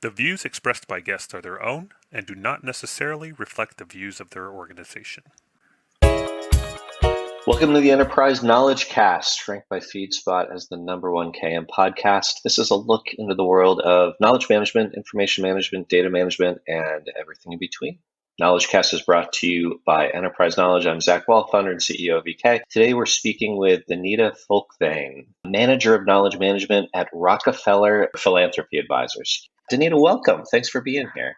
The views expressed by guests are their own and do not necessarily reflect the views of their organization. Welcome to the Enterprise Knowledge Cast, ranked by FeedSpot as the #1 KM podcast. This is a look into the world of knowledge management, information management, data management, and everything in between. Knowledge Cast is brought to you by Enterprise Knowledge. I'm Zach Wahl, founder and CEO of EK. Today we're speaking with Donita Volkwijn, Manager of Knowledge Management at Rockefeller Philanthropy Advisors. Donita, welcome. Thanks for being here.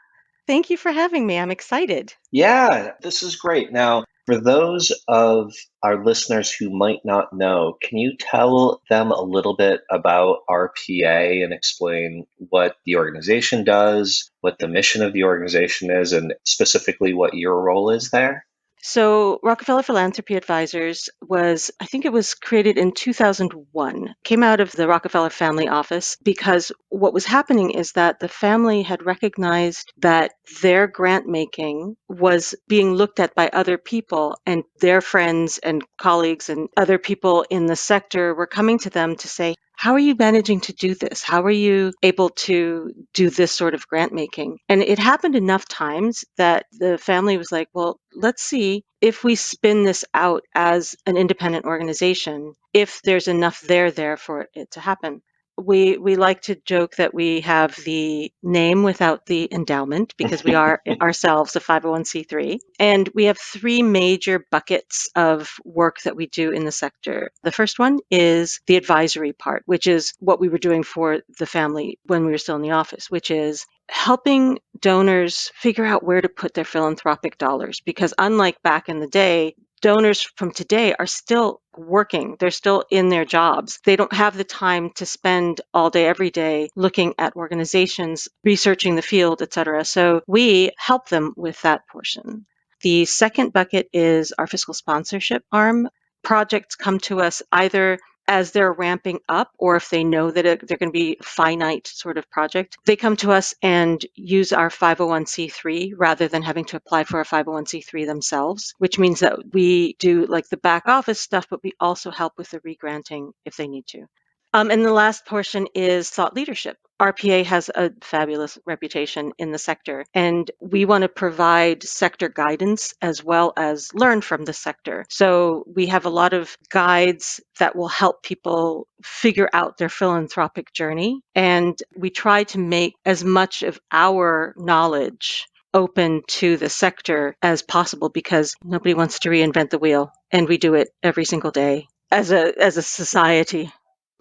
Thank you for having me. I'm excited. Yeah, this is great. Now, for those of our listeners who might not know, can you tell them a little bit about RPA and explain what the organization does, what the mission of the organization is, and specifically what your role is there? So Rockefeller Philanthropy Advisors I think it was created in 2001, came out of the Rockefeller family office because what was happening is that the family had recognized that their grant making was being looked at by other people, and their friends and colleagues and other people in the sector were coming to them to say, how are you managing to do this? How are you able to do this sort of grant making? And it happened enough times that the family was like, well, let's see if we spin this out as an independent organization, if there's enough there for it to happen. We like to joke that we have the name without the endowment because we are ourselves a 501c3. And we have three major buckets of work that we do in the sector. The first one is the advisory part, which is what we were doing for the family when we were still in the office, which is helping donors figure out where to put their philanthropic dollars. Because unlike back in the day, donors from today are still working. They're still in their jobs. They don't have the time to spend all day, every day looking at organizations, researching the field, etc. So we help them with that portion. The second bucket is our fiscal sponsorship arm. Projects come to us either as they're ramping up, or if they know that they're going to be a finite sort of project, they come to us and use our 501c3 rather than having to apply for a 501c3 themselves, which means that we do like the back office stuff, but we also help with the regranting if they need to. And the last portion is thought leadership. RPA has a fabulous reputation in the sector, and we want to provide sector guidance as well as learn from the sector. So we have a lot of guides that will help people figure out their philanthropic journey, and we try to make as much of our knowledge open to the sector as possible because nobody wants to reinvent the wheel, and we do it every single day as a society.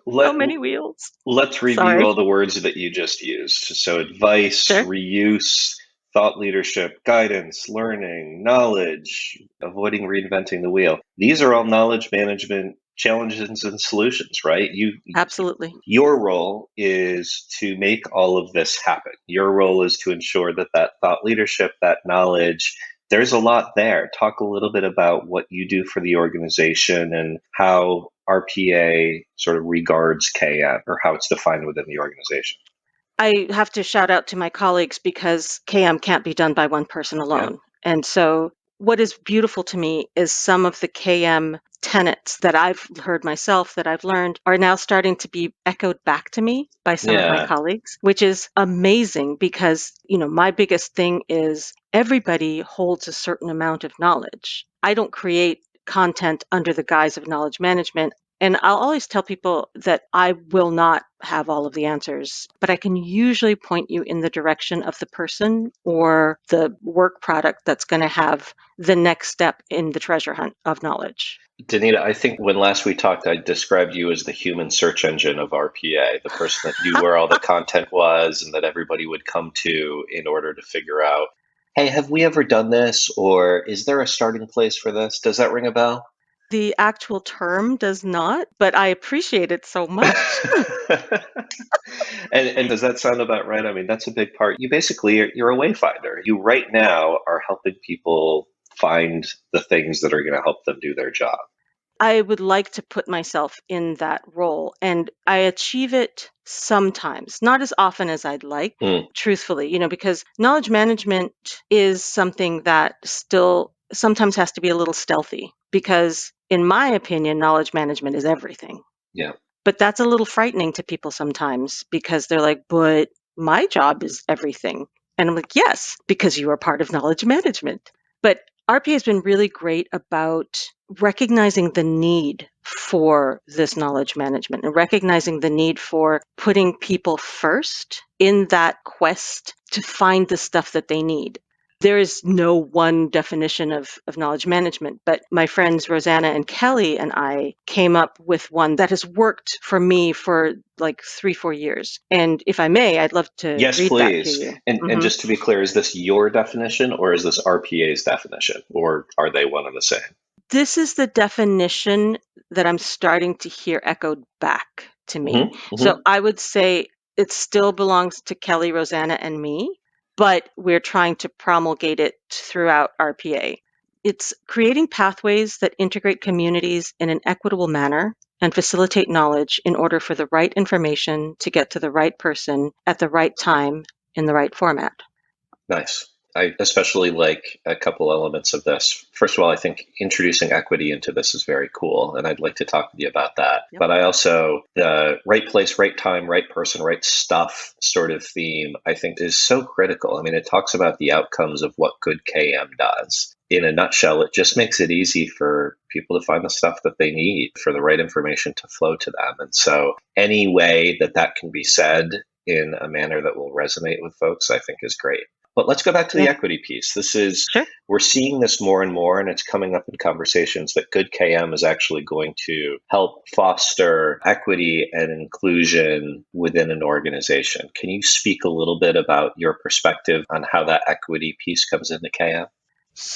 So many wheels. Let's review all the words that you just used. So advice, Sure. reuse, thought leadership, guidance, learning, knowledge, avoiding reinventing the wheel. These are all knowledge management challenges and solutions, right? Absolutely. Your role is to make all of this happen. Your role is to ensure that thought leadership, that knowledge, there's a lot there. Talk a little bit about what you do for the organization and how RPA sort of regards KM or how it's defined within the organization. I have to shout out to my colleagues because KM can't be done by one person alone. Yeah. And so what is beautiful to me is some of the KM tenets that I've heard myself, that I've learned, are now starting to be echoed back to me by some of my colleagues, which is amazing because, my biggest thing is everybody holds a certain amount of knowledge. I don't create content under the guise of knowledge management. And I'll always tell people that I will not have all of the answers, but I can usually point you in the direction of the person or the work product that's going to have the next step in the treasure hunt of knowledge. Donita, I think when last we talked, I described you as the human search engine of RPA, the person that knew where all the content was and that everybody would come to in order to figure out, hey, have we ever done this? Or is there a starting place for this? Does that ring a bell? The actual term does not, but I appreciate it so much. And does that sound about right? I mean, that's a big part. You basically, you're a wayfinder. You right now are helping people find the things that are going to help them do their job. I would like to put myself in that role, and I achieve it sometimes, not as often as I'd like, truthfully, because knowledge management is something that still sometimes has to be a little stealthy because, in my opinion, knowledge management is everything. Yeah. But that's a little frightening to people sometimes because they're like, but my job is everything. And I'm like, yes, because you are part of knowledge management. But RPA has been really great about recognizing the need for this knowledge management and recognizing the need for putting people first in that quest to find the stuff that they need. There is no one definition of knowledge management, but my friends Rosanna and Kelly and I came up with one that has worked for me for like 3-4 years. And if I may, I'd love to Yes, read that to please. you. And just to be clear, is this your definition or is this RPA's definition, or are they one and the same? This is the definition that I'm starting to hear echoed back to me. So I would say it still belongs to Kelly, Rosanna, and me, but we're trying to promulgate it throughout RPA. It's creating pathways that integrate communities in an equitable manner and facilitate knowledge in order for the right information to get to the right person at the right time in the right format. Nice. I especially like a couple elements of this. First of all, I think introducing equity into this is very cool, and I'd like to talk with you about that. Yep. But I also, the right place, right time, right person, right stuff sort of theme, I think is so critical. I mean, it talks about the outcomes of what good KM does. In a nutshell, it just makes it easy for people to find the stuff that they need for the right information to flow to them. And so any way that that can be said in a manner that will resonate with folks, I think is great. But let's go back to the equity piece. This is, Sure. We're seeing this more and more, and it's coming up in conversations that good KM is actually going to help foster equity and inclusion within an organization. Can you speak a little bit about your perspective on how that equity piece comes into KM?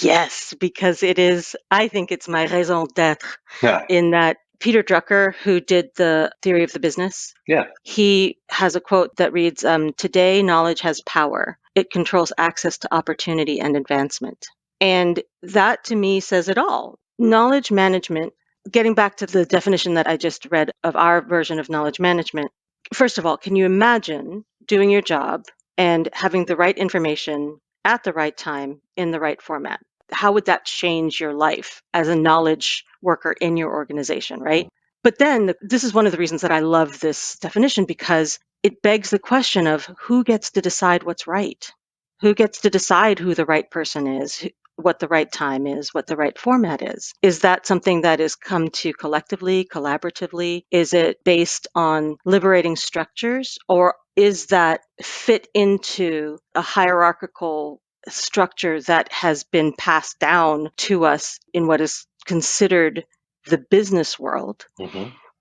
Yes, because it is, I think it's my raison d'etre Yeah. in that Peter Drucker, who did the theory of the business, Yeah. he has a quote that reads, today knowledge has power. It controls access to opportunity and advancement. And that to me says it all. Knowledge management, getting back to the definition that I just read of our version of knowledge management, first of all, can you imagine doing your job and having the right information at the right time in the right format? How would that change your life as a knowledge worker in your organization, right? But then this is one of the reasons that I love this definition, because it begs the question of who gets to decide what's right? Who gets to decide who the right person is, what the right time is, what the right format is? Is that something that is come to collectively, collaboratively? Is it based on liberating structures, or is that fit into a hierarchical structure that has been passed down to us in what is considered the business world,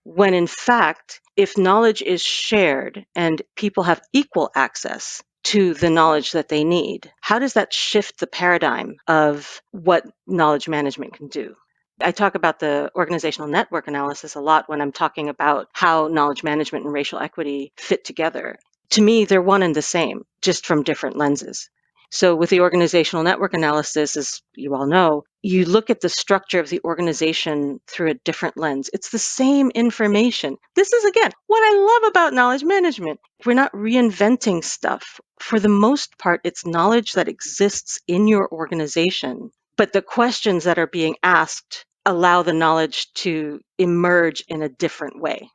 when in fact, if knowledge is shared and people have equal access to the knowledge that they need, how does that shift the paradigm of what knowledge management can do? I talk about the organizational network analysis a lot when I'm talking about how knowledge management and racial equity fit together. To me, they're one and the same, just from different lenses. So with the organizational network analysis, as you all know, you look at the structure of the organization through a different lens. It's the same information. This is, again, what I love about knowledge management. We're not reinventing stuff. For the most part, it's knowledge that exists in your organization, but the questions that are being asked allow the knowledge to emerge in a different way.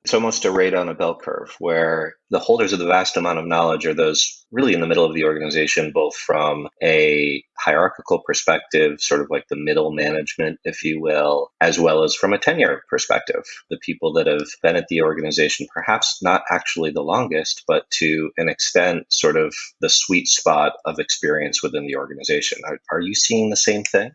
It's almost a rate on a bell curve where the holders of the vast amount of knowledge are those really in the middle of the organization, both from a hierarchical perspective, sort of like the middle management, if you will, as well as from a tenure perspective. The people that have been at the organization, perhaps not actually the longest, but to an extent, sort of the sweet spot of experience within the organization. Are you seeing the same thing?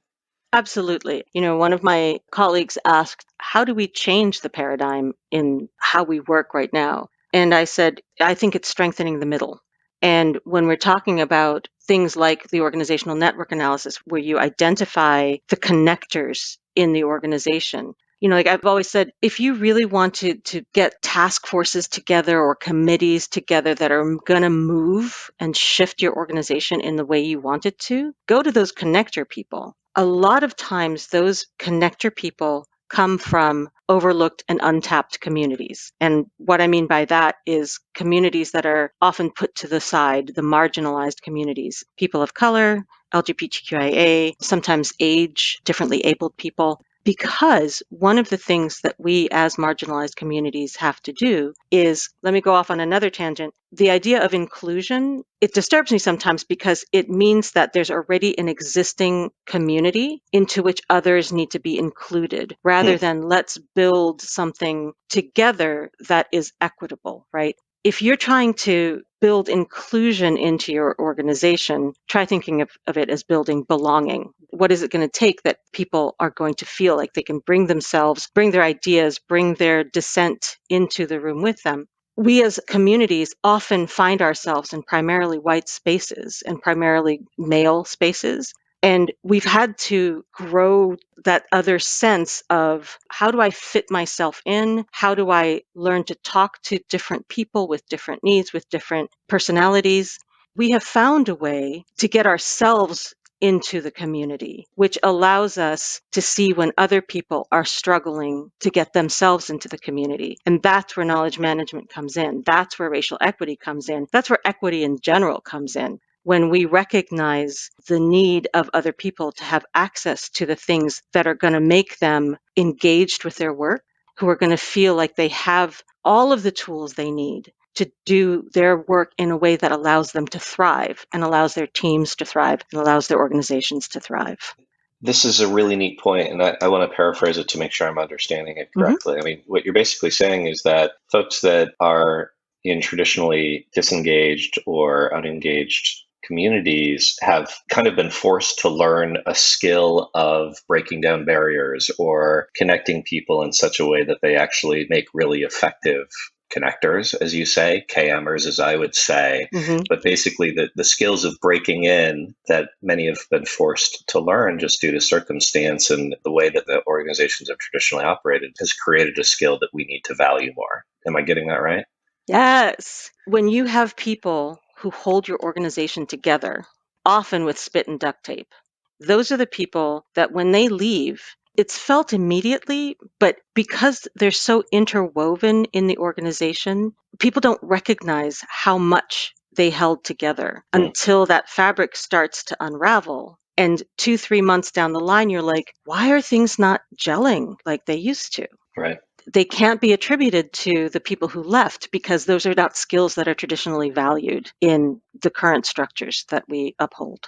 Absolutely. One of my colleagues asked, how do we change the paradigm in how we work right now? And I said, I think it's strengthening the middle. And when we're talking about things like the organizational network analysis, where you identify the connectors in the organization, like I've always said, if you really want to get task forces together or committees together that are going to move and shift your organization in the way you want it to, go to those connector people. A lot of times those connector people come from overlooked and untapped communities. And what I mean by that is communities that are often put to the side, the marginalized communities, people of color, LGBTQIA, sometimes age, differently abled people. Because one of the things that we as marginalized communities have to do is, let me go off on another tangent. The idea of inclusion, it disturbs me sometimes because it means that there's already an existing community into which others need to be included, rather than let's build something together that is equitable, right? If you're trying to build inclusion into your organization, try thinking of it as building belonging. What is it going to take that people are going to feel like they can bring themselves, bring their ideas, bring their dissent into the room with them? We as communities often find ourselves in primarily white spaces and primarily male spaces. And we've had to grow that other sense of, how do I fit myself in? How do I learn to talk to different people with different needs, with different personalities? We have found a way to get ourselves into the community, which allows us to see when other people are struggling to get themselves into the community. And that's where knowledge management comes in. That's where racial equity comes in. That's where equity in general comes in. When we recognize the need of other people to have access to the things that are going to make them engaged with their work, who are going to feel like they have all of the tools they need to do their work in a way that allows them to thrive and allows their teams to thrive and allows their organizations to thrive. This is a really neat point, and I want to paraphrase it to make sure I'm understanding it Mm-hmm. correctly. I mean, what you're basically saying is that folks that are in traditionally disengaged or unengaged communities have kind of been forced to learn a skill of breaking down barriers or connecting people in such a way that they actually make really effective connectors, as you say, KMers, as I would say. Mm-hmm. But basically, the skills of breaking in that many have been forced to learn just due to circumstance and the way that the organizations have traditionally operated has created a skill that we need to value more. Am I getting that right? Yes. When you have people who hold your organization together, often with spit and duct tape, those are the people that when they leave, it's felt immediately, but because they're so interwoven in the organization, people don't recognize how much they held together until that fabric starts to unravel. And 2, 3 months down the line, you're like, why are things not gelling like they used to? Right. They can't be attributed to the people who left because those are not skills that are traditionally valued in the current structures that we uphold.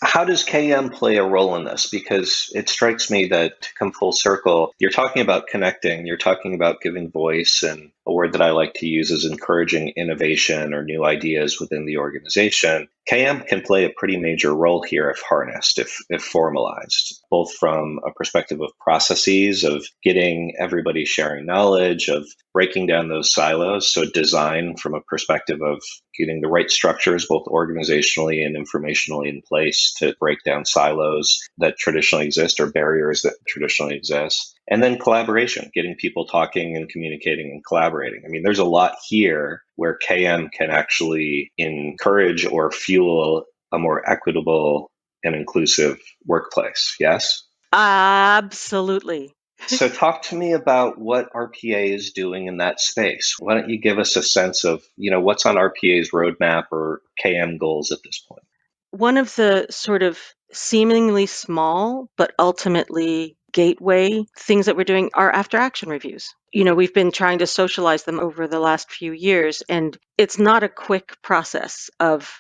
How does KM play a role in this? Because it strikes me that to come full circle, you're talking about connecting, you're talking about giving voice, and a word that I like to use is encouraging innovation or new ideas within the organization. KM can play a pretty major role here if harnessed, if formalized, both from a perspective of processes, of getting everybody sharing knowledge, of breaking down those silos. So design from a perspective of getting the right structures, both organizationally and informationally in place to break down silos that traditionally exist or barriers that traditionally exist. And then collaboration, getting people talking and communicating and collaborating. I mean, there's a lot here where KM can actually encourage or fuel a more equitable and inclusive workplace. Yes? Absolutely. So talk to me about what RPA is doing in that space. Why don't you give us a sense of, what's on RPA's roadmap or KM goals at this point? One of the sort of seemingly small, but ultimately gateway things that we're doing are after action reviews. We've been trying to socialize them over the last few years, and it's not a quick process of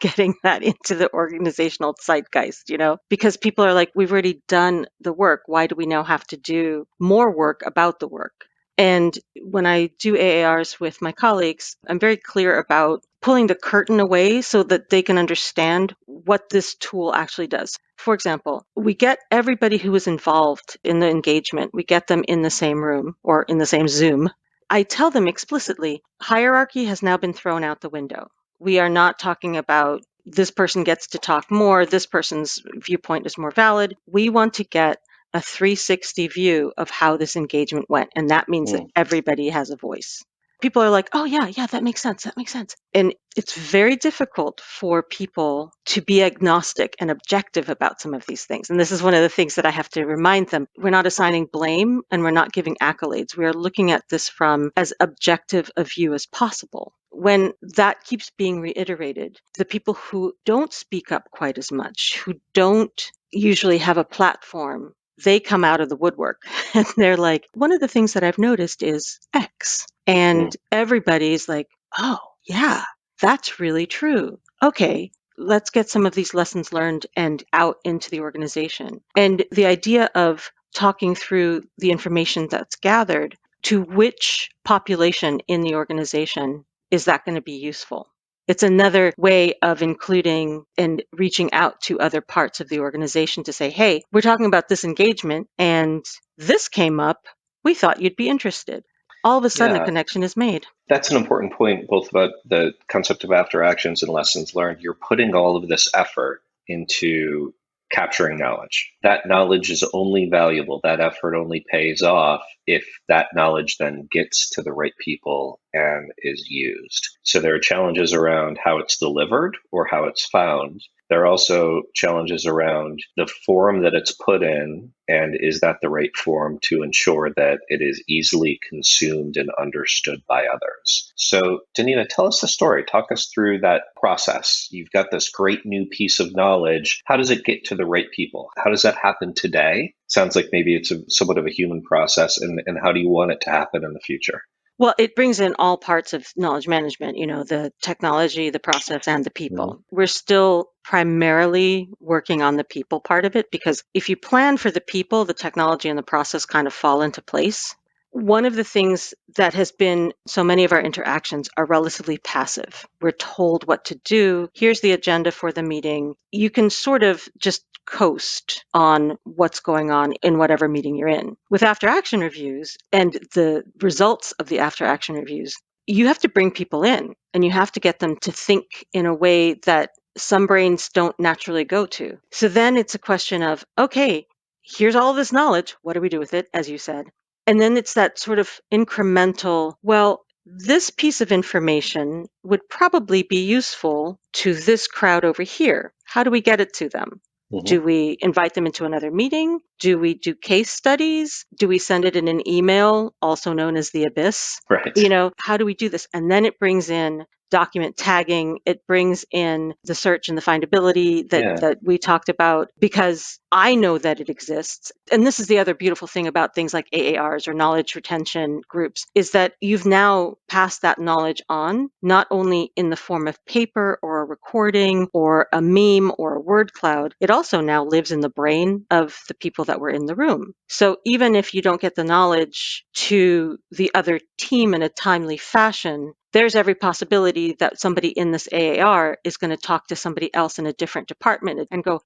getting that into the organizational zeitgeist, because people are like, we've already done the work. Why do we now have to do more work about the work? And when I do AARs with my colleagues, I'm very clear about pulling the curtain away so that they can understand what this tool actually does. For example, we get everybody who is involved in the engagement, we get them in the same room or in the same Zoom. I tell them explicitly, hierarchy has now been thrown out the window. We are not talking about this person gets to talk more, this person's viewpoint is more valid. We want to get a 360 view of how this engagement went. And that means that everybody has a voice. People are like, oh, yeah, that makes sense. That makes sense. And it's very difficult for people to be agnostic and objective about some of these things. And this is one of the things that I have to remind them. We're not assigning blame and we're not giving accolades. We are looking at this from as objective a view as possible. When that keeps being reiterated, the people who don't speak up quite as much, who don't usually have a platform they come out of the woodwork and they're like, one of the things that I've noticed is X. And everybody's like, oh, yeah, that's really true. Okay, let's get some of these lessons learned and out into the organization. And the idea of talking through the information that's gathered to which population in the organization is that going to be useful? It's another way of including and reaching out to other parts of the organization to say, hey, we're talking about this engagement and this came up. We thought you'd be interested. All of a sudden, a Yeah. connection is made. That's an important point, both about the concept of after actions and lessons learned. You're putting all of this effort into capturing knowledge. That knowledge is only valuable, that effort only pays off if that knowledge then gets to the right people and is used. So there are challenges around how it's delivered or how it's found. There are also challenges around the form that it's put in, and is that the right form to ensure that it is easily consumed and understood by others. So, Donita, tell us the story. Talk us through that process. You've got this great new piece of knowledge. How does it get to the right people? How does that happen today? Sounds like maybe it's somewhat of a human process, and how do you want it to happen in the future? Well, it brings in all parts of knowledge management, the technology, the process, and the people. We're still primarily working on the people part of it because if you plan for the people, the technology and the process kind of fall into place. One of the things that has been so many of our interactions are relatively passive. We're told what to do. Here's the agenda for the meeting. You can sort of just coast on what's going on in whatever meeting you're in. With after action reviews and the results of the after action reviews, you have to bring people in and you have to get them to think in a way that some brains don't naturally go to. So then it's a question of, okay, here's all this knowledge. What do we do with it, as you said? And then it's that sort of incremental, well, this piece of information would probably be useful to this crowd over here. How do we get it to them? Do we invite them into another meeting? Do we do case studies? Do we send it in an email, also known as the abyss? Right. How do we do this? And then it brings in document tagging. It brings in the search and the findability that we talked about because I know that it exists. And this is the other beautiful thing about things like AARs or knowledge retention groups is that you've now passed that knowledge on, not only in the form of paper or a recording or a meme or a word cloud, it also now lives in the brain of the people that were in the room. So even if you don't get the knowledge to the other team in a timely fashion, there's every possibility that somebody in this AAR is going to talk to somebody else in a different department and go,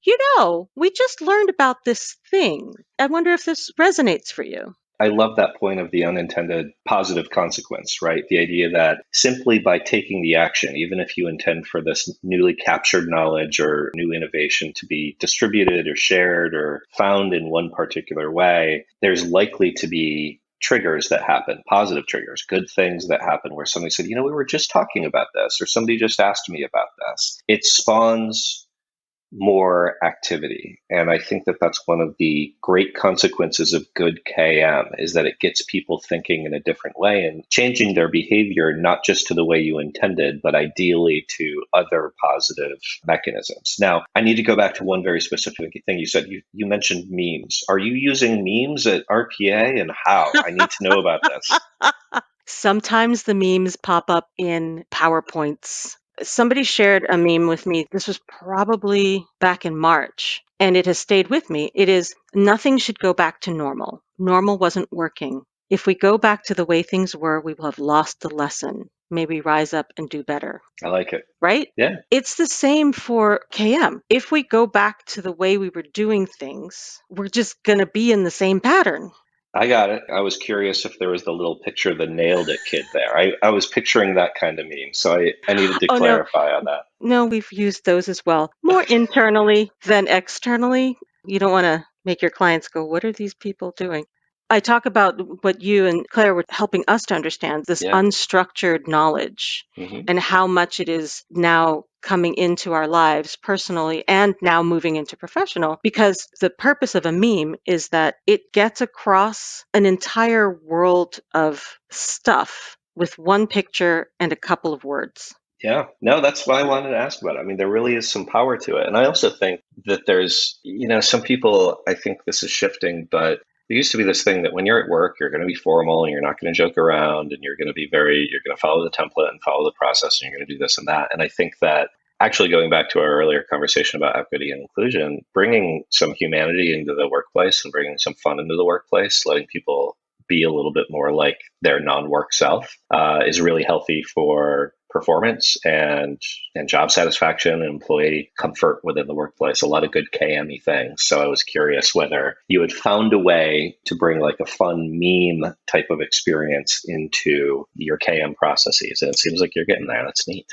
we just learned about this thing. I wonder if this resonates for you. I love that point of the unintended positive consequence, right? The idea that simply by taking the action, even if you intend for this newly captured knowledge or new innovation to be distributed or shared or found in one particular way, there's likely to be triggers that happen, positive triggers, good things that happen where somebody said, we were just talking about this, or somebody just asked me about this. It spawns more activity. And I think that that's one of the great consequences of good KM is that it gets people thinking in a different way and changing their behavior, not just to the way you intended, but ideally to other positive mechanisms. Now, I need to go back to one very specific thing you said. You mentioned memes. Are you using memes at RPA and how? I need to know about this. Sometimes the memes pop up in PowerPoints. Somebody shared a meme with me. This was probably back in March, and it has stayed with me. It is nothing should go back to normal. Normal wasn't working. If we go back to the way things were, we will have lost the lesson. Maybe rise up and do better. I like it. Right? Yeah. It's the same for KM. If we go back to the way we were doing things, we're just going to be in the same pattern. I got it. I was curious if there was the little picture of the nailed it kid there. I was picturing that kind of meme. So I needed to clarify on that. No, we've used those as well. More internally than externally. You don't want to make your clients go, what are these people doing? I talk about what you and Claire were helping us to understand, this unstructured knowledge and how much it is now coming into our lives personally and now moving into professional, because the purpose of a meme is that it gets across an entire world of stuff with one picture and a couple of words. Yeah, no, that's why I wanted to ask about it. I mean, there really is some power to it. And I also think that there's, some people, I think this is shifting, but there used to be this thing that when you're at work, you're going to be formal and you're not going to joke around and you're going to follow the template and follow the process and you're going to do this and that. And I think that actually going back to our earlier conversation about equity and inclusion, bringing some humanity into the workplace and bringing some fun into the workplace, letting people be a little bit more like their non-work self is really healthy for performance and job satisfaction and employee comfort within the workplace. A lot of good KME things. So I was curious whether you had found a way to bring like a fun meme type of experience into your KM processes. And it seems like you're getting there. That's neat.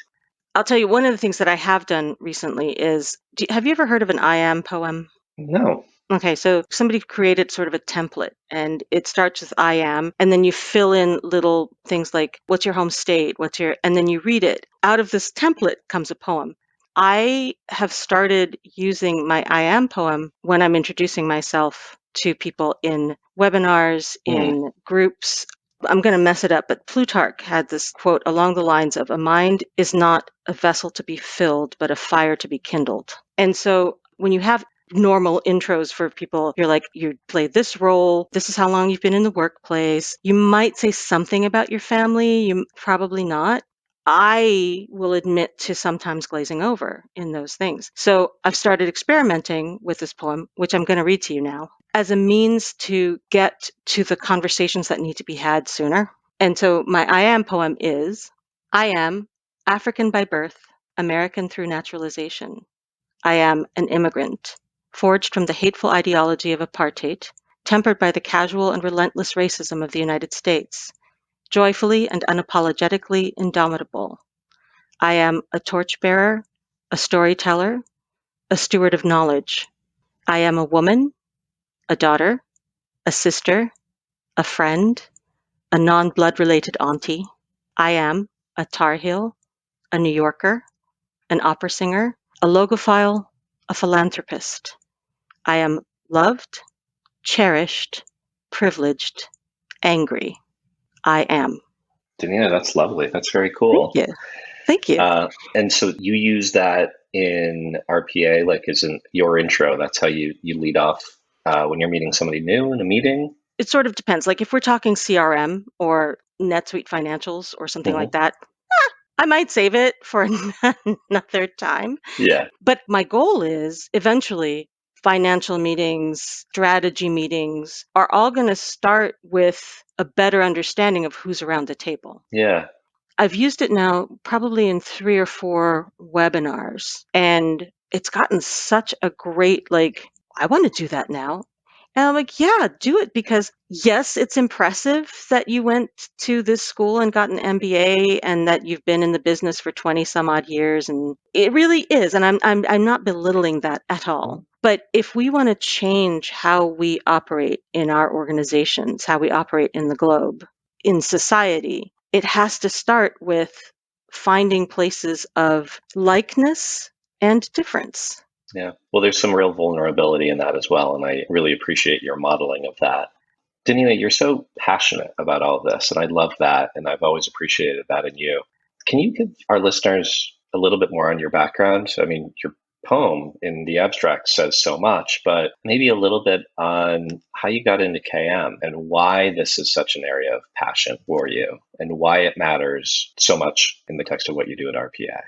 I'll tell you, one of the things that I have done recently is, have you ever heard of an I am poem? No. Okay, so somebody created sort of a template and it starts with I am, and then you fill in little things like what's your home state, and then you read it. Out of this template comes a poem. I have started using my I am poem when I'm introducing myself to people in webinars, in groups. I'm going to mess it up, but Plutarch had this quote along the lines of, a mind is not a vessel to be filled, but a fire to be kindled. And so when you have normal intros for people, you're like, you play this role, this is how long you've been in the workplace. You might say something about your family, you probably not. I will admit to sometimes glazing over in those things. So I've started experimenting with this poem, which I'm going to read to you now, as a means to get to the conversations that need to be had sooner. And so my I am poem is, I am African by birth, American through naturalization. I am an immigrant, forged from the hateful ideology of apartheid, tempered by the casual and relentless racism of the United States, joyfully and unapologetically indomitable. I am a torchbearer, a storyteller, a steward of knowledge. I am a woman, a daughter, a sister, a friend, a non-blood related auntie. I am a Tar Heel, a New Yorker, an opera singer, a logophile, a philanthropist. I am loved, cherished, privileged, angry. I am. Donita, that's lovely. That's very Thank cool. you. Thank you. And so you use that in RPA, like as in your intro. That's how you lead off when you're meeting somebody new in a meeting. It sort of depends. Like if we're talking CRM or NetSuite financials or something like Hmm. that, I might save it for another time. Yeah. But my goal is eventually financial meetings, strategy meetings are all going to start with a better understanding of who's around the table. Yeah. I've used it now probably in 3 or 4 webinars, and it's gotten such a great, like, I want to do that now. And I'm like, yeah, do it, because yes, it's impressive that you went to this school and got an MBA and that you've been in the business for 20 some odd years. And it really is. And I'm not belittling that at all. But if we want to change how we operate in our organizations, how we operate in the globe, in society, it has to start with finding places of likeness and difference. Yeah. Well, there's some real vulnerability in that as well. And I really appreciate your modeling of that. Danita, you're so passionate about all of this, and I love that. And I've always appreciated that in you. Can you give our listeners a little bit more on your background? I mean, your poem in the abstract says so much, but maybe a little bit on how you got into KM and why this is such an area of passion for you and why it matters so much in the context of what you do at RPA.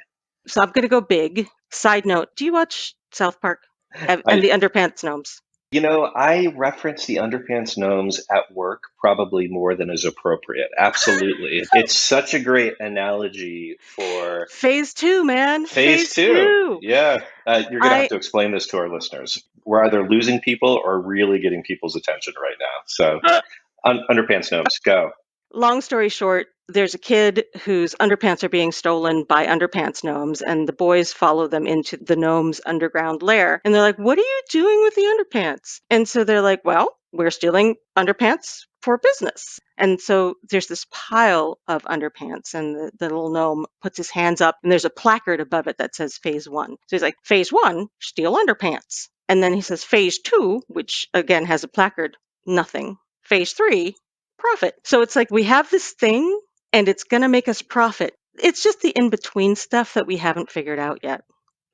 So I'm going to go big. Side note, do you watch South Park and I, the Underpants Gnomes? I reference the Underpants Gnomes at work probably more than is appropriate. Absolutely. It's such a great analogy for Phase 2, man. phase Phase two. 2. Yeah. You're going to have I to explain this to our listeners. We're either losing people or really getting people's attention right now. So, Underpants Gnomes, go. Long story short, there's a kid whose underpants are being stolen by underpants gnomes, and the boys follow them into the gnomes' underground lair. And they're like, "What are you doing with the underpants?" And so they're like, "Well, we're stealing underpants for business." And so there's this pile of underpants, and the little gnome puts his hands up, and there's a placard above it that says Phase 1. So he's like, "Phase 1, steal underpants." And then he says Phase 2, which again has a placard, nothing. Phase 3, profit. So it's like we have this thing and it's going to make us profit. It's just the in-between stuff that we haven't figured out yet.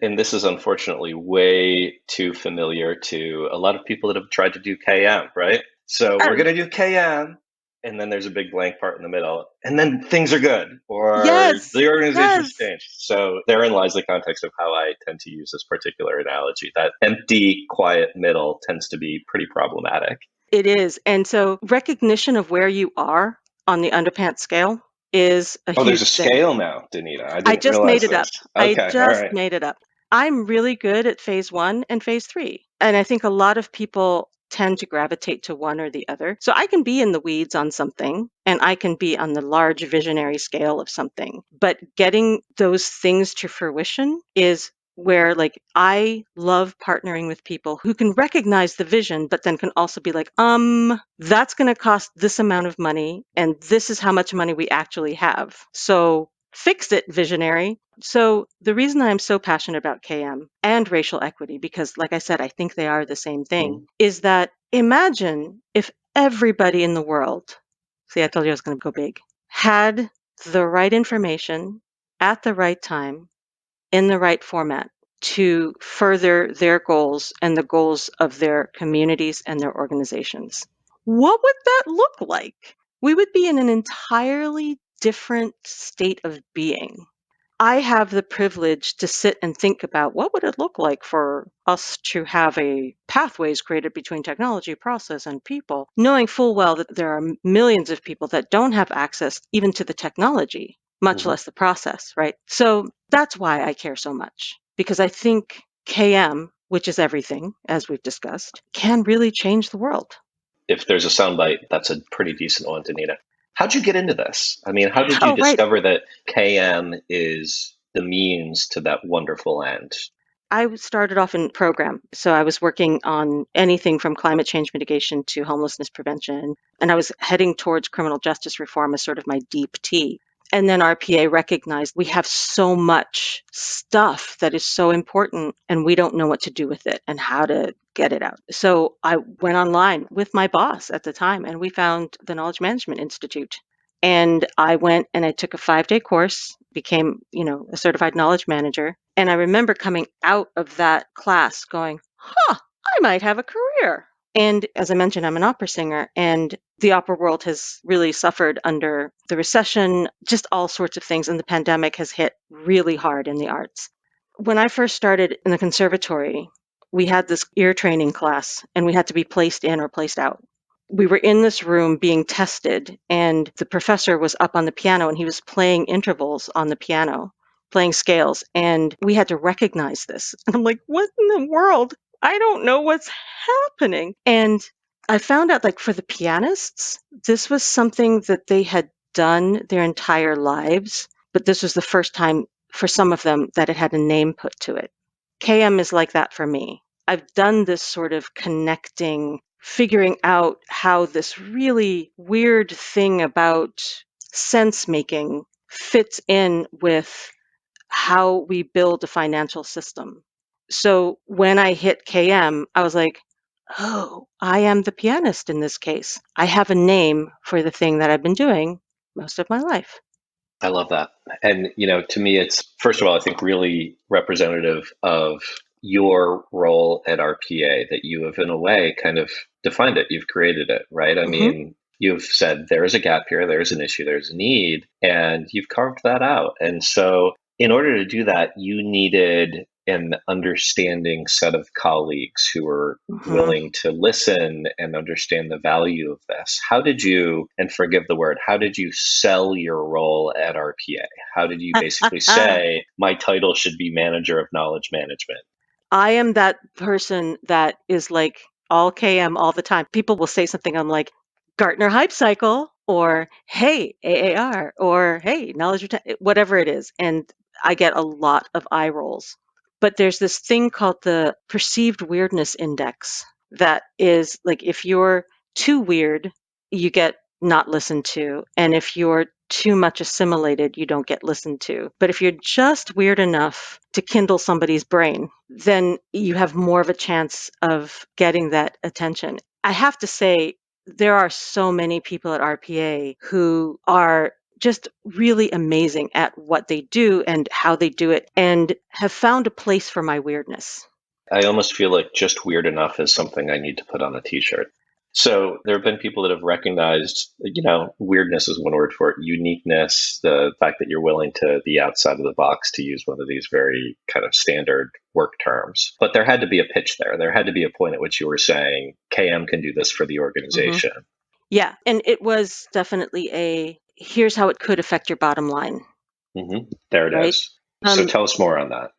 And this is unfortunately way too familiar to a lot of people that have tried to do KM, right? So we're going to do KM, and then there's a big blank part in the middle, and then things are good, or Yes, the organization's yes. changed. So therein lies the context of how I tend to use this particular analogy. That empty, quiet middle tends to be pretty problematic. It is. And so recognition of where you are on the underpants scale is a Oh, there's a huge thing. scale now, Donita. I I didn't just made realize it up. this. I Okay, all just right. made it up. I'm really good at phase 1 and phase 3. And I think a lot of people tend to gravitate to one or the other. So I can be in the weeds on something and I can be on the large visionary scale of something. But getting those things to fruition is where like I love partnering with people who can recognize the vision but then can also be like, that's going to cost this amount of money and this is how much money we actually have. So fix it, visionary. So the reason I'm so passionate about KM and racial equity, because like I said, I think they are the same thing, Mhm. is that imagine if everybody in the world, see, I told you I was going to go big, had the right information at the right time in the right format to further their goals and the goals of their communities and their organizations. What would that look like? We would be in an entirely different state of being. I have the privilege to sit and think about what would it look like for us to have a pathways created between technology, process, and people, knowing full well that there are millions of people that don't have access even to the technology, much Mhm. less the process, right? So that's why I care so much, because I think KM, which is everything, as we've discussed, can really change the world. If there's a soundbite, that's a pretty decent one, Danita. How'd you get into this? I mean, how did you Oh, right. discover that KM is the means to that wonderful end? I started off in program. So I was working on anything from climate change mitigation to homelessness prevention. And I was heading towards criminal justice reform as sort of my deep T. And then RPA recognized we have so much stuff that is so important and we don't know what to do with it and how to get it out. So I went online with my boss at the time and we found the Knowledge Management Institute. And I went and I took a 5-day course, became, a certified knowledge manager. And I remember coming out of that class going, I might have a career. And as I mentioned, I'm an opera singer, and the opera world has really suffered under the recession, just all sorts of things. And the pandemic has hit really hard in the arts. When I first started in the conservatory, we had this ear training class, and we had to be placed in or placed out. We were in this room being tested, and the professor was up on the piano and he was playing intervals on the piano, playing scales, and we had to recognize this. And I'm like, what in the world? I don't know what's happening. And I found out, like, for the pianists, this was something that they had done their entire lives, but this was the first time for some of them that it had a name put to it. KM is like that for me. I've done this sort of connecting, figuring out how this really weird thing about sense making fits in with how we build a financial system. So when I hit KM, I was like, oh, I am the pianist in this case. I have a name for the thing that I've been doing most of my life. I love that. And, to me, it's, first of all, I think really representative of your role at RPA that you have, in a way, kind of defined it. You've created it, right? I Hmm. mean, you've said there is a gap here, there's an issue, there's a need, and you've carved that out. And so, in order to do that, you needed an understanding set of colleagues who were Hmm. willing to listen and understand the value of this. How did you, and forgive the word, how did you sell your role at RPA? How did you basically say, my title should be manager of knowledge management? I am that person that is like all KM all the time. People will say something, I'm like, Gartner Hype Cycle, or hey, AAR, or hey, whatever it is. And I get a lot of eye rolls. But there's this thing called the perceived weirdness index that is like if you're too weird, you get not listened to. And if you're too much assimilated, you don't get listened to. But if you're just weird enough to kindle somebody's brain, then you have more of a chance of getting that attention. I have to say, there are so many people at RPA who are just really amazing at what they do and how they do it, and have found a place for my weirdness. I almost feel like just weird enough is something I need to put on a t-shirt. So there have been people that have recognized, weirdness is one word for it, uniqueness, the fact that you're willing to be outside of the box, to use one of these very kind of standard work terms. But there had to be a pitch there. There had to be a point at which you were saying, KM can do this for the organization. Yeah, and it was definitely here's how it could affect your bottom line, There it right? is. So tell us more on that.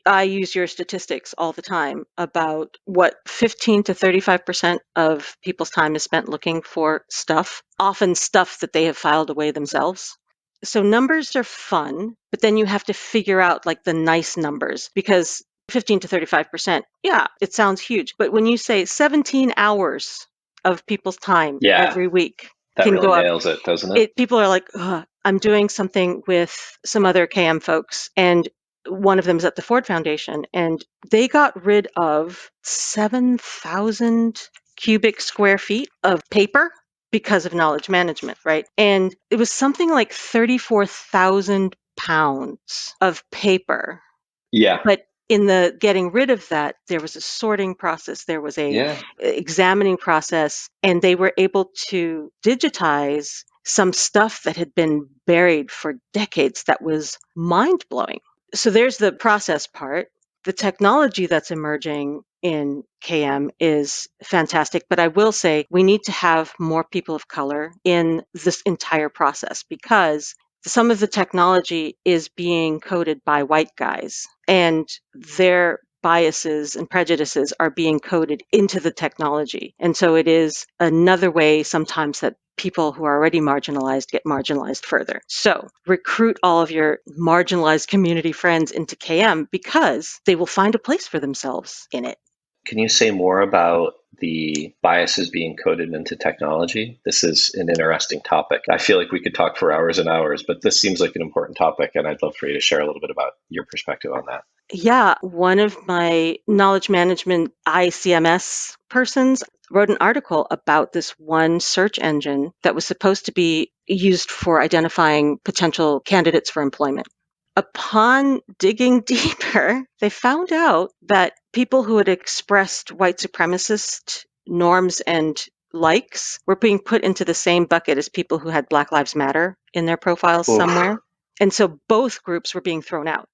I use your statistics all the time about what 15 to 35% of people's time is spent looking for stuff, often stuff that they have filed away themselves. So numbers are fun, but then you have to figure out like the nice numbers, because 15 to 35%, yeah, it sounds huge. But when you say 17 hours of people's time every week That can really go up, nails it, doesn't it? people are like, ugh. I'm doing something with some other KM folks, and one of them is at the Ford Foundation, and they got rid of 7,000 cubic square feet of paper because of knowledge management, right? And it was something like 34,000 pounds of paper. Yeah. But in the getting rid of that, there was a sorting process, there was a Yeah. examining process, and they were able to digitize some stuff that had been buried for decades that was mind-blowing. So there's the process part. The technology that's emerging in KM is fantastic, but I will say we need to have more people of color in this entire process, because some of the technology is being coded by white guys, and their biases and prejudices are being coded into the technology. And so it is another way sometimes that people who are already marginalized get marginalized further. So recruit all of your marginalized community friends into KM, because they will find a place for themselves in it. Can you say more about the biases being coded into technology? This is an interesting topic. I feel like we could talk for hours and hours, but this seems like an important topic, and I'd love for you to share a little bit about your perspective on that. Yeah, one of my knowledge management ICMS persons wrote an article about this one search engine that was supposed to be used for identifying potential candidates for employment. Upon digging deeper, they found out that people who had expressed white supremacist norms and likes were being put into the same bucket as people who had Black Lives Matter in their profiles somewhere. And so both groups were being thrown out.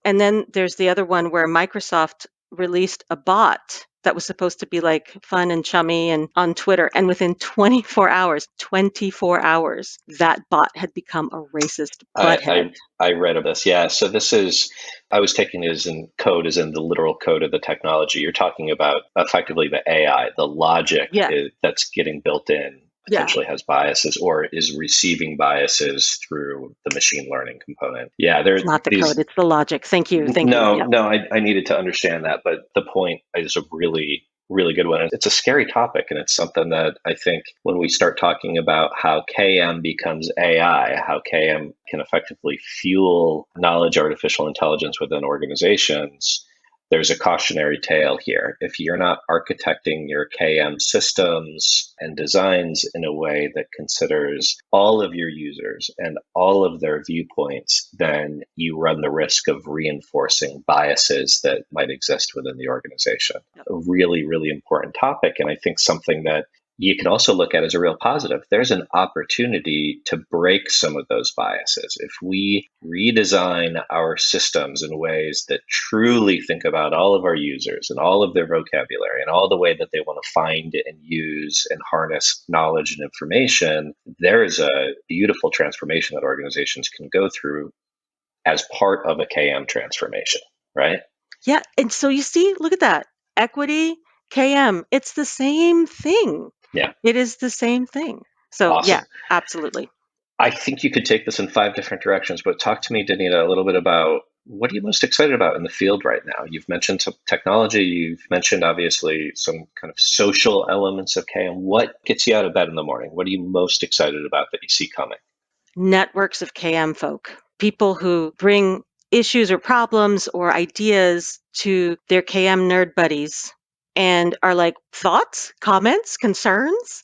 And then there's the other one where Microsoft released a bot that was supposed to be like fun and chummy and on Twitter. And within 24 hours, that bot had become a racist butthead. I read of this. Yeah. So I was taking it as in code, as in the literal code of the technology. You're talking about effectively the AI, the logic that's getting built in potentially has biases or is receiving biases through the machine learning component. Yeah. It's not the code, it's the logic. Thank you. No, I needed to understand that. But the point is a really good one. It's a scary topic, and it's something that I think when we start talking about how KM becomes AI, how KM can effectively fuel knowledge artificial intelligence within organizations, there's a cautionary tale here. If you're not architecting your KM systems and designs in a way that considers all of your users and all of their viewpoints, then you run the risk of reinforcing biases that might exist within the organization. A really, really important topic, and I think something that you can also look at as a real positive. There's an opportunity to break some of those biases. If we redesign our systems in ways that truly think about all of our users and all of their vocabulary and all the way that they want to find and use and harness knowledge and information, there is a beautiful transformation that organizations can go through as part of a KM transformation, right? Yeah. And so you see, look at that. Equity, KM, it's the same thing. Yeah. It is the same thing. So Awesome. yeah, absolutely. I think you could take this in 5 different directions, but talk to me, Donita, a little bit about what are you most excited about in the field right now? You've mentioned some technology. You've mentioned, obviously, some kind of social elements of KM. What gets you out of bed in the morning? What are you most excited about that you see coming? Networks of KM folk, people who bring issues or problems or ideas to their KM nerd buddies and are like, thoughts, comments, concerns?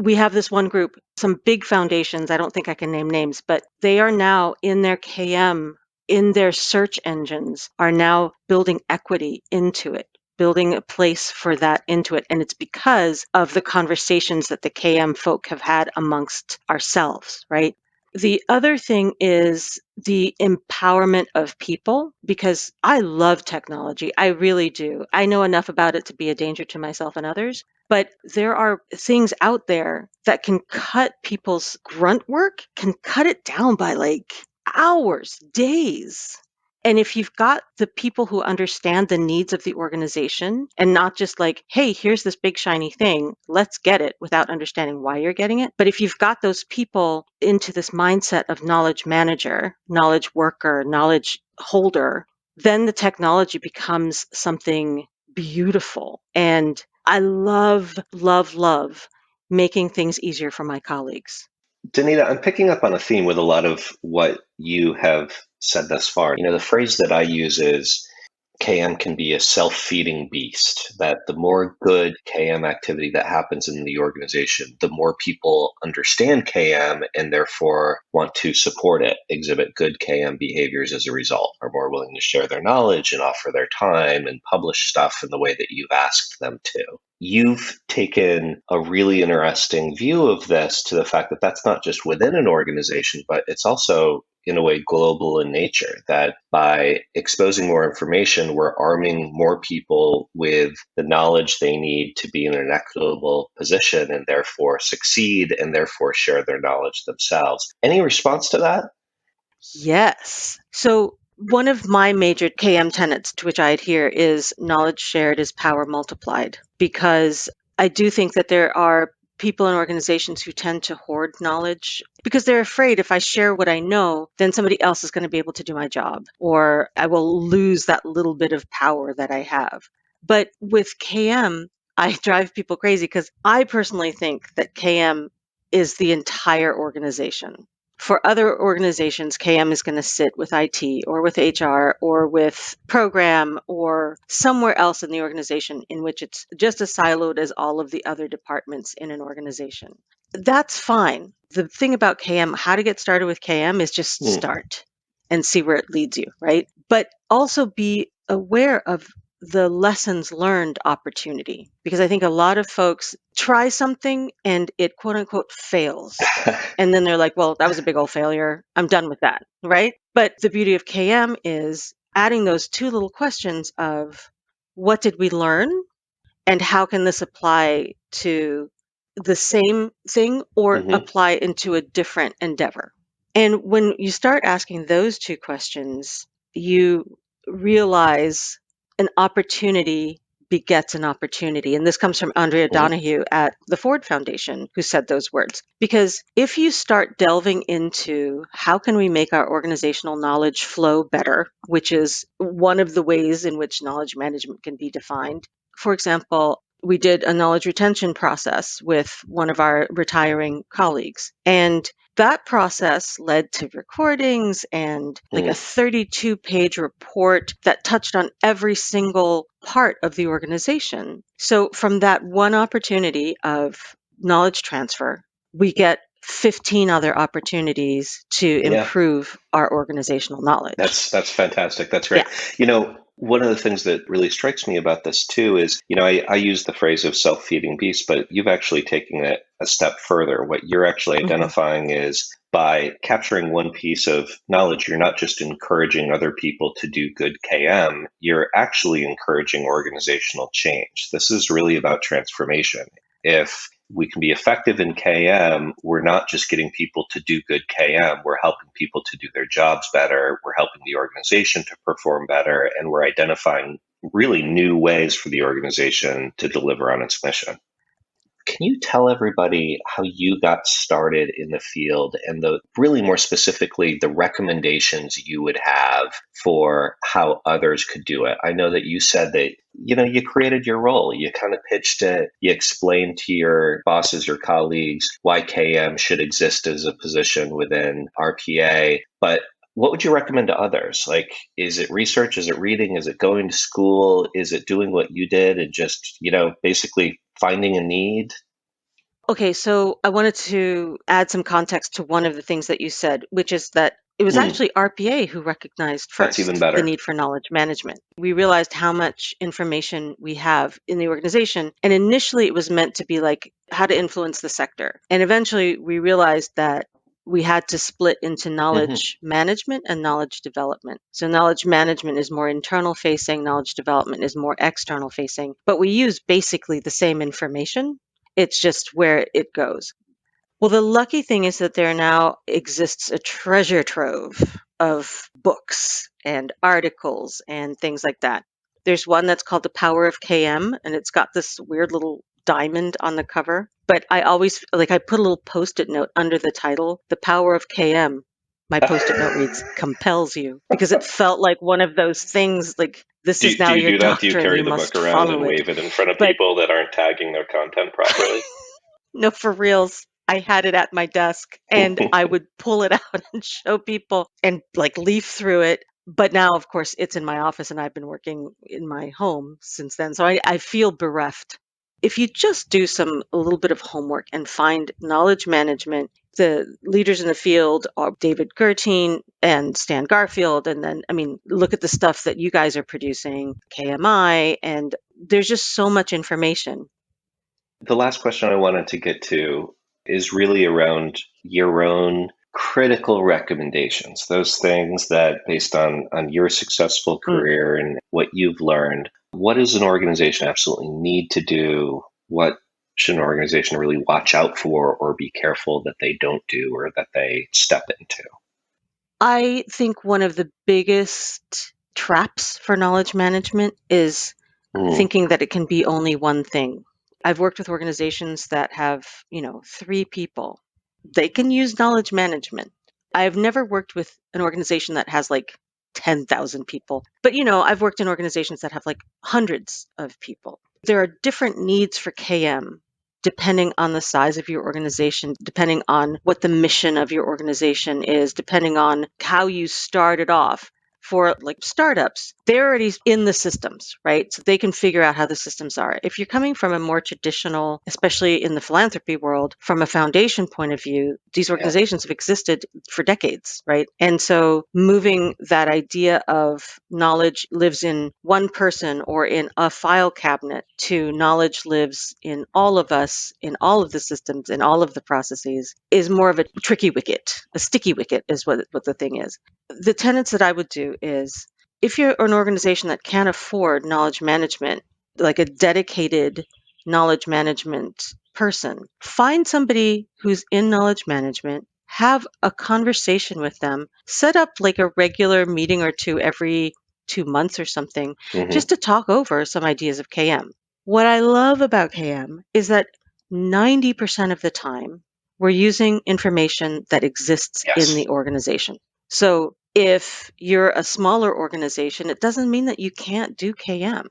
we have this one group, some big foundations, I don't think I can name names, but they are now in their KM, in their search engines, are now building equity into it, building a place for that into it. And it's because of the conversations that the KM folk have had amongst ourselves, right? The other thing is the empowerment of people, because I love technology. I really do. I know enough about it to be a danger to myself and others. But there are things out there that can cut people's grunt work, can cut it down by like hours, days. And if you've got the people who understand the needs of the organization and not just like, hey, here's this big shiny thing, let's get it without understanding why you're getting it. But if you've got those people into this mindset of knowledge manager, knowledge worker, knowledge holder, then the technology becomes something beautiful. And I love, love, love making things easier for my colleagues. Donita, I'm picking up on a theme with a lot of what you have said thus far. The phrase that I use is KM can be a self-feeding beast, that the more good KM activity that happens in the organization, the more people understand KM and therefore want to support it, exhibit good KM behaviors as a result, are more willing to share their knowledge and offer their time and publish stuff in the way that you've asked them to. You've taken a really interesting view of this to the fact that that's not just within an organization, but it's also in a way global in nature, that by exposing more information, we're arming more people with the knowledge they need to be in an equitable position and therefore succeed and therefore share their knowledge themselves. Any response to that? Yes. So one of my major KM tenets to which I adhere is knowledge shared is power multiplied, because I do think that there are people in organizations who tend to hoard knowledge because they're afraid if I share what I know, then somebody else is going to be able to do my job, or I will lose that little bit of power that I have. But with KM, I drive people crazy because I personally think that KM is the entire organization. For other organizations, KM is going to sit with IT or with HR or with program or somewhere else in the organization in which it's just as siloed as all of the other departments in an organization. That's fine. The thing about KM, how to get started with KM is just start and see where it leads you, right? But also be aware of the lessons learned opportunity, because I think a lot of folks try something and it quote unquote fails. And then they're like, well, that was a big old failure. I'm done with that, right? But the beauty of KM is adding those two little questions of what did we learn and how can this apply to the same thing or Mm-hmm. apply into a different endeavor? And when you start asking those two questions, you realize an opportunity begets an opportunity. And this comes from Andrea Mm-hmm. Donahue at the Ford Foundation, who said those words. Because if you start delving into how can we make our organizational knowledge flow better, which is one of the ways in which knowledge management can be defined. For example, we did a knowledge retention process with one of our retiring colleagues. And that process led to recordings and like a 32-page report that touched on every single part of the organization. So from that one opportunity of knowledge transfer, we get 15 other opportunities to Yeah. improve our organizational knowledge. That's fantastic. That's great. Yeah. One of the things that really strikes me about this too is, I use the phrase of self-feeding beast, but you've actually taken it a step further. What you're actually identifying is by capturing one piece of knowledge, you're not just encouraging other people to do good KM, you're actually encouraging organizational change. This is really about transformation. If we can be effective in KM, we're not just getting people to do good KM, we're helping people to do their jobs better, we're helping the organization to perform better, and we're identifying really new ways for the organization to deliver on its mission. Can you tell everybody how you got started in the field and really more specifically, the recommendations you would have for how others could do it? I know that you said that, you created your role, you kind of pitched it, you explained to your bosses, your colleagues, why KM should exist as a position within RPA, but what would you recommend to others? Like, is it research? Is it reading? Is it going to school? Is it doing what you did and just, basically finding a need? Okay, so I wanted to add some context to one of the things that you said, which is that it was actually RPA who recognized That's even first the better. need for knowledge management. We realized how much information we have in the organization. And initially, it was meant to be like how to influence the sector. And eventually, we realized that we had to split into Hmm. knowledge management and knowledge development. So, knowledge management is more internal facing, knowledge development is more external facing. But we use basically the same information. It's just where it goes. Well, the lucky thing is that there now exists a treasure trove of books and articles and things like that. There's one that's called The Power of KM, and it's got this weird little diamond on the cover. But I always, like, I put a little post it note under the title, The Power of KM. My post it note reads, compels you, because it felt like one of those things, like, this is Do now you your do that? Do you doctrine, carry you the book must around follow and it. wave it in front of But people that aren't tagging their content properly? no, for reals. I had it at my desk and I would pull it out and show people and like leaf through it. But now, of course, it's in my office and I've been working in my home since then. So I feel bereft. If you just do a little bit of homework and find knowledge management, the leaders in the field are David Gertine and Stan Garfield. And then, I mean, look at the stuff that you guys are producing, KMI, and there's just so much information. The last question I wanted to get to is really around your own critical recommendations, those things that based on your successful Mm. career and what you've learned, what does an organization absolutely need to do? What should an organization really watch out for or be careful that they don't do or that they step into? I think one of the biggest traps for knowledge management is Mm, thinking that it can be only one thing. I've worked with organizations that have, 3 people. They can use knowledge management. I've never worked with an organization that has like 10,000 people. But, I've worked in organizations that have like hundreds of people. There are different needs for KM depending on the size of your organization, depending on what the mission of your organization is, depending on how you started off. For like startups, they're already in the systems, right? So they can figure out how the systems are. If you're coming from a more traditional, especially in the philanthropy world, from a foundation point of view, these yeah. organizations have existed for decades, right? And so moving that idea of knowledge lives in one person or in a file cabinet to knowledge lives in all of us, in all of the systems, in all of the processes is more of a tricky wicket. A sticky wicket is what the thing is. The tenets that I would do is if you're an organization that can't afford knowledge management, like a dedicated knowledge management person, find somebody who's in knowledge management, have a conversation with them, set up like a regular meeting or two every 2 months or something, Hmm. just to talk over some ideas of KM. What I love about KM is that 90% of the time, we're using information that exists in Yes. the organization. So if you're a smaller organization, it doesn't mean that you can't do KM.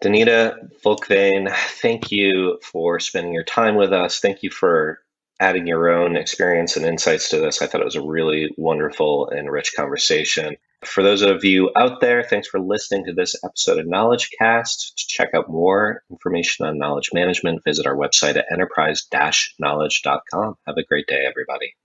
Donita Volkwijn, thank you for spending your time with us. Thank you for adding your own experience and insights to this. I thought it was a really wonderful and rich conversation. For those of you out there, thanks for listening to this episode of Knowledge Cast. To check out more information on knowledge management, visit our website at enterprise-knowledge.com. Have a great day, everybody.